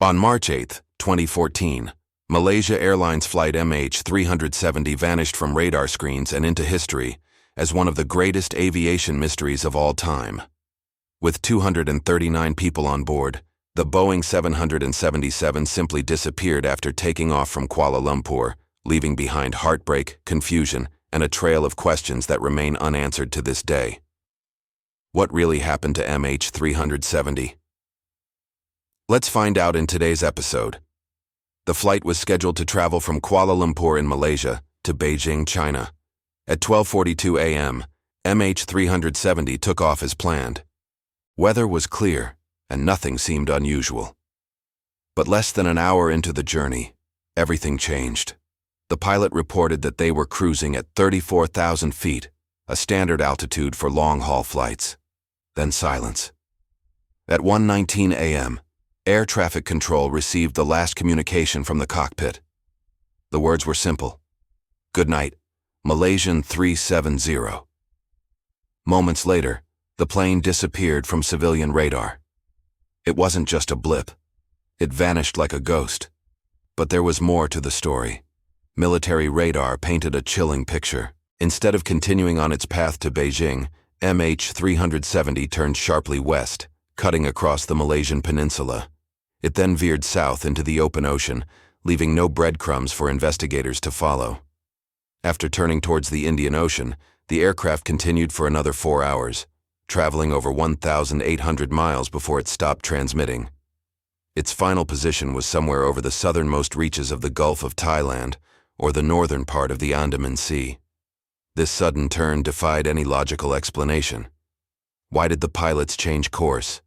On March 8, 2014, Malaysia Airlines Flight MH370 vanished from radar screens and into history as one of the greatest aviation mysteries of all time. With 239 people on board, the Boeing 777 simply disappeared after taking off from Kuala Lumpur, leaving behind heartbreak, confusion, and a trail of questions that remain unanswered to this day. What really happened to MH370? Let's find out in today's episode. The flight was scheduled to travel from Kuala Lumpur in Malaysia to Beijing, China. At 12:42 a.m., MH370 took off as planned. Weather was clear, and nothing seemed unusual. But less than an hour into the journey, everything changed. The pilot reported that they were cruising at 34,000 feet, a standard altitude for long-haul flights. Then silence. At 1:19 a.m., air traffic control received the last communication from the cockpit. The words were simple. "Good night, Malaysian 370. Moments later, the plane disappeared from civilian radar. It wasn't just a blip. It vanished like a ghost. But there was more to the story. Military radar painted a chilling picture. Instead of continuing on its path to Beijing, MH370 turned sharply west, cutting across the Malaysian peninsula. It then veered south into the open ocean, leaving no breadcrumbs for investigators to follow. After turning towards the Indian Ocean, the aircraft continued for another 4 hours, traveling over 1,800 miles before it stopped transmitting. Its final position was somewhere over the southernmost reaches of the Gulf of Thailand, or the northern part of the Andaman Sea. This sudden turn defied any logical explanation. Why did the pilots change course?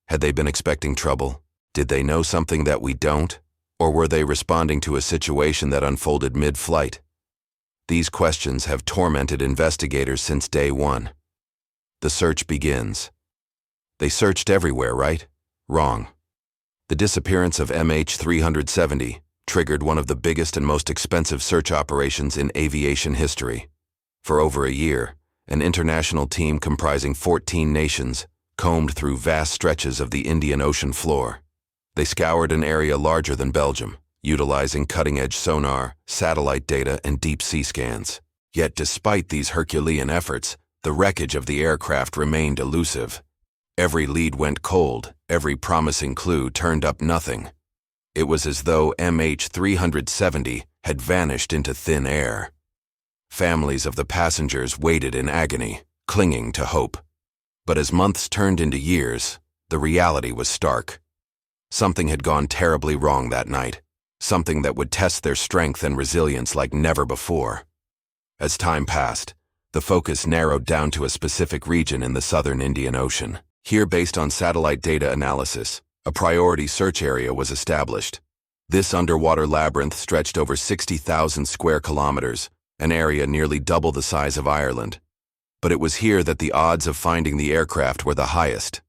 Had they been expecting trouble? Did they know something that we don't? Or were they responding to a situation that unfolded mid-flight? These questions have tormented investigators since day one. The search begins. They searched everywhere, right? Wrong. The disappearance of MH370 triggered one of the biggest and most expensive search operations in aviation history. For over a year, an international team comprising 14 nations combed through vast stretches of the Indian Ocean floor. They scoured an area larger than Belgium, utilizing cutting-edge sonar, satellite data, and deep-sea scans. Yet despite these Herculean efforts, the wreckage of the aircraft remained elusive. Every lead went cold, every promising clue turned up nothing. It was as though MH370 had vanished into thin air. Families of the passengers waited in agony, clinging to hope. But as months turned into years, the reality was stark. Something had gone terribly wrong that night, something that would test their strength and resilience like never before. As time passed, the focus narrowed down to a specific region in the southern Indian Ocean. Here, based on satellite data analysis, a priority search area was established. This underwater labyrinth stretched over 60,000 square kilometers, an area nearly double the size of Ireland. But it was here that the odds of finding the aircraft were the highest.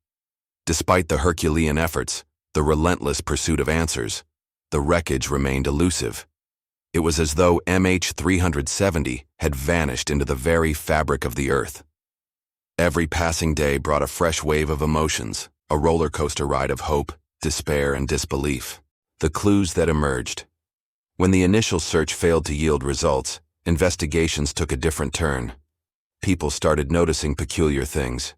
Despite the Herculean efforts, the relentless pursuit of answers, the wreckage remained elusive. It was as though MH370 had vanished into the very fabric of the earth. Every passing day brought a fresh wave of emotions, a roller coaster ride of hope, despair, and disbelief. The clues that emerged. When the initial search failed to yield results, investigations took a different turn. People started noticing peculiar things.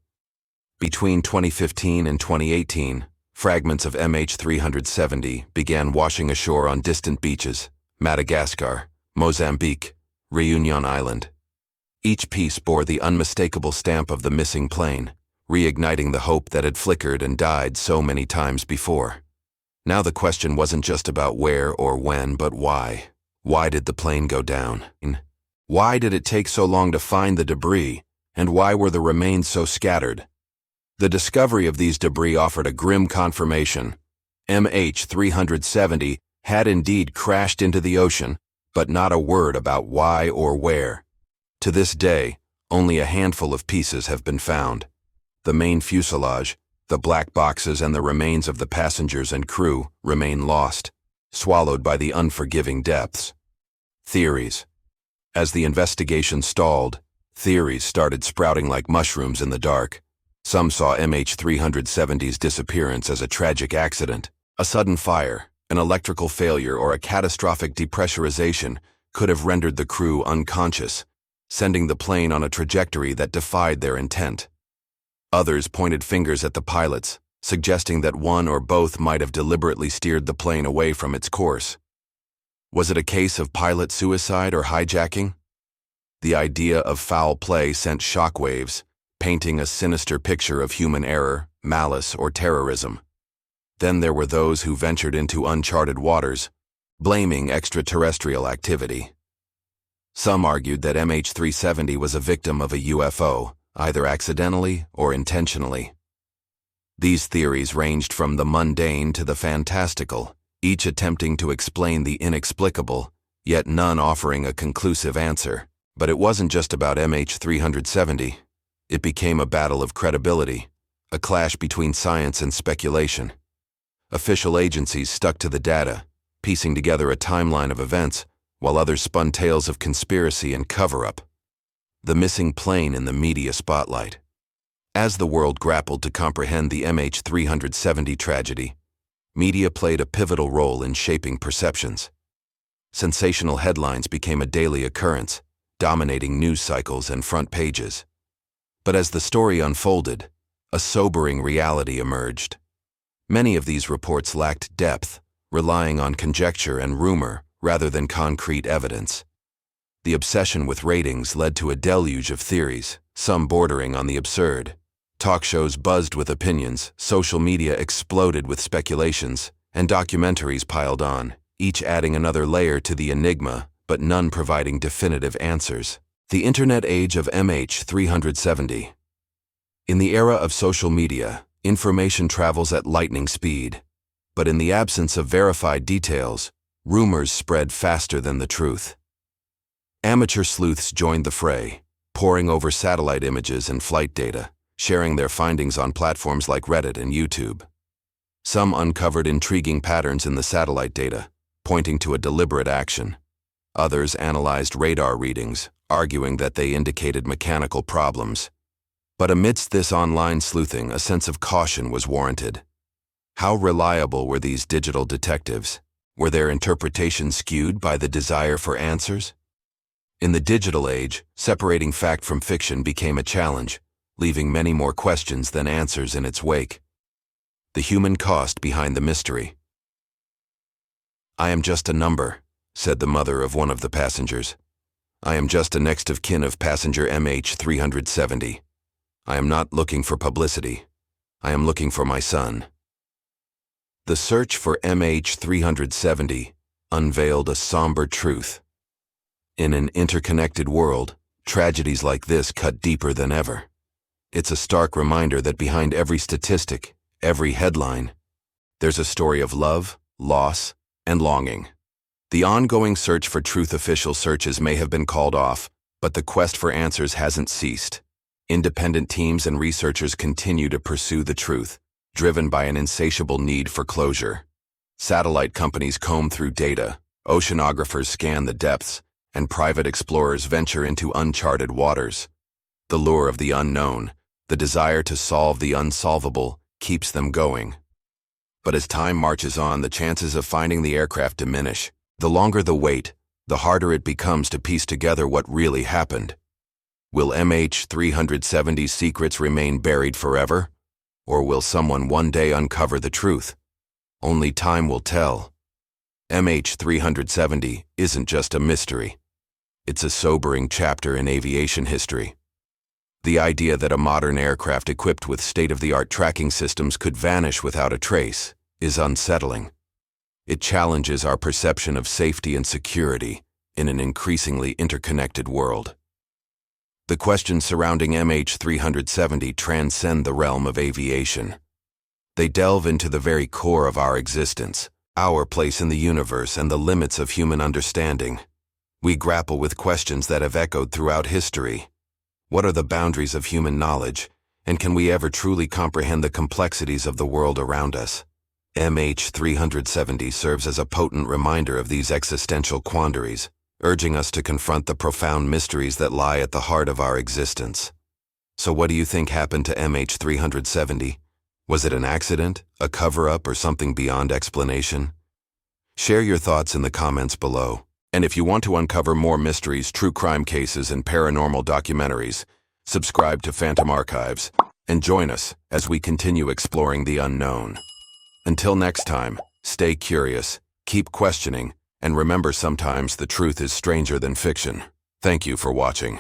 Between 2015 and 2018, fragments of MH370 began washing ashore on distant beaches, Madagascar, Mozambique, Reunion Island. Each piece bore the unmistakable stamp of the missing plane, reigniting the hope that had flickered and died so many times before. Now the question wasn't just about where or when, but why. Why did the plane go down? Why did it take so long to find the debris, and why were the remains so scattered? The discovery of these debris offered a grim confirmation. MH370 had indeed crashed into the ocean, but not a word about why or where. To this day, only a handful of pieces have been found. The main fuselage, the black boxes, and the remains of the passengers and crew remain lost, swallowed by the unforgiving depths. Theories. As the investigation stalled, theories started sprouting like mushrooms in the dark. Some saw MH370's disappearance as a tragic accident. A sudden fire, an electrical failure, or a catastrophic depressurization could have rendered the crew unconscious, sending the plane on a trajectory that defied their intent. Others pointed fingers at the pilots, suggesting that one or both might have deliberately steered the plane away from its course. Was it a case of pilot suicide or hijacking? The idea of foul play sent shockwaves, painting a sinister picture of human error, malice, or terrorism. Then there were those who ventured into uncharted waters, blaming extraterrestrial activity. Some argued that MH370 was a victim of a UFO, either accidentally or intentionally. These theories ranged from the mundane to the fantastical, each attempting to explain the inexplicable, yet none offering a conclusive answer. But it wasn't just about MH370. It became a battle of credibility, a clash between science and speculation. Official agencies stuck to the data, piecing together a timeline of events, while others spun tales of conspiracy and cover-up. The missing plane in the media spotlight. As the world grappled to comprehend the MH370 tragedy, media played a pivotal role in shaping perceptions. Sensational headlines became a daily occurrence, dominating news cycles and front pages. But as the story unfolded, a sobering reality emerged. Many of these reports lacked depth, relying on conjecture and rumor rather than concrete evidence. The obsession with ratings led to a deluge of theories, some bordering on the absurd. Talk shows buzzed with opinions, social media exploded with speculations, and documentaries piled on, each adding another layer to the enigma, but none providing definitive answers. The Internet age of MH370. In the era of social media, information travels at lightning speed. But in the absence of verified details, rumors spread faster than the truth. Amateur sleuths joined the fray, poring over satellite images and flight data, sharing their findings on platforms like Reddit and YouTube. Some uncovered intriguing patterns in the satellite data, pointing to a deliberate action. Others analyzed radar readings, arguing that they indicated mechanical problems. But amidst this online sleuthing, a sense of caution was warranted. How reliable were these digital detectives? Were their interpretations skewed by the desire for answers? In the digital age, separating fact from fiction became a challenge, leaving many more questions than answers in its wake. The human cost behind the mystery. "I am just a number," said the mother of one of the passengers. "I am just a next of kin of passenger MH370. I am not looking for publicity. I am looking for my son." The search for MH370 unveiled a somber truth. In an interconnected world, tragedies like this cut deeper than ever. It's a stark reminder that behind every statistic, every headline, there's a story of love, loss, and longing. The ongoing search for truth. Official searches may have been called off, but the quest for answers hasn't ceased. Independent teams and researchers continue to pursue the truth, driven by an insatiable need for closure. Satellite companies comb through data, oceanographers scan the depths, and private explorers venture into uncharted waters. The lure of the unknown, the desire to solve the unsolvable, keeps them going. But as time marches on, the chances of finding the aircraft diminish. The longer the wait, the harder it becomes to piece together what really happened. Will MH370's secrets remain buried forever? Or will someone one day uncover the truth? Only time will tell. MH370 isn't just a mystery. It's a sobering chapter in aviation history. The idea that a modern aircraft equipped with state-of-the-art tracking systems could vanish without a trace is unsettling. It challenges our perception of safety and security in an increasingly interconnected world. The questions surrounding MH370 transcend the realm of aviation. They delve into the very core of our existence, our place in the universe, and the limits of human understanding. We grapple with questions that have echoed throughout history. What are the boundaries of human knowledge, and can we ever truly comprehend the complexities of the world around us? MH370 serves as a potent reminder of these existential quandaries, urging us to confront the profound mysteries that lie at the heart of our existence. So what do you think happened to MH370? Was it an accident, a cover-up, or something beyond explanation? Share your thoughts in the comments below. And if you want to uncover more mysteries, true crime cases, and paranormal documentaries, subscribe to Phantom Archives and join us as we continue exploring the unknown. Until next time, stay curious, keep questioning, and remember sometimes the truth is stranger than fiction. Thank you for watching.